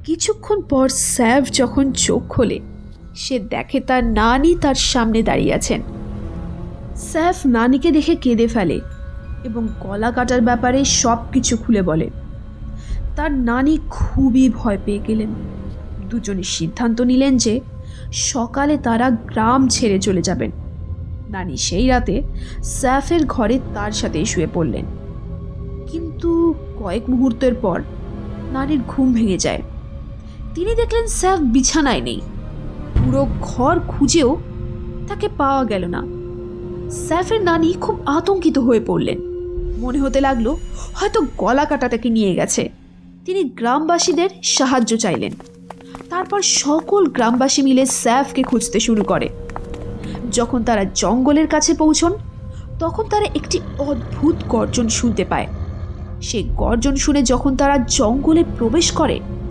কিছুক্ষণ পর স্যাভ যখন চোখ খোলে সে দেখে তার নানি তার সামনে দাঁড়িয়ে আছেন। স্যাভ নানিকে দেখে কেঁদে ফেলে এবং গলা কাটার ব্যাপারে সব কিছু খুলে বলে। তার নানি খুবই ভয় পেয়ে গেলেন। দুজনে সিদ্ধান্ত নিলেন যে সকালে তারা গ্রাম ছেড়ে চলে যাবেন। নানি সেই রাতে স্যাফের ঘরে তার সাথেই শুয়ে পড়লেন। কিন্তু কয়েক মুহূর্তের পর নানির ঘুম ভেঙে যায়। তিনি দেখলেন স্যাফ বিছানায় নেই। পুরো ঘর খুঁজেও তাকে পাওয়া গেল না। স্যাফের নানি খুব আতঙ্কিত হয়ে পড়লেন। মনে হতে লাগলো হয়তো গলা কাটা তাকে নিয়ে গেছে। তিনি গ্রামবাসীদের সাহায্য চাইলেন। তারপর সকল গ্রামবাসী মিলে স্যাফকে খুঁজতে শুরু করে। যখন তারা জঙ্গলের কাছে পৌঁছন তখন তারা একটি অদ্ভুত গর্জন শুনতে পায়। সেই গর্জন শুনে যখন তারা জঙ্গলে প্রবেশ করে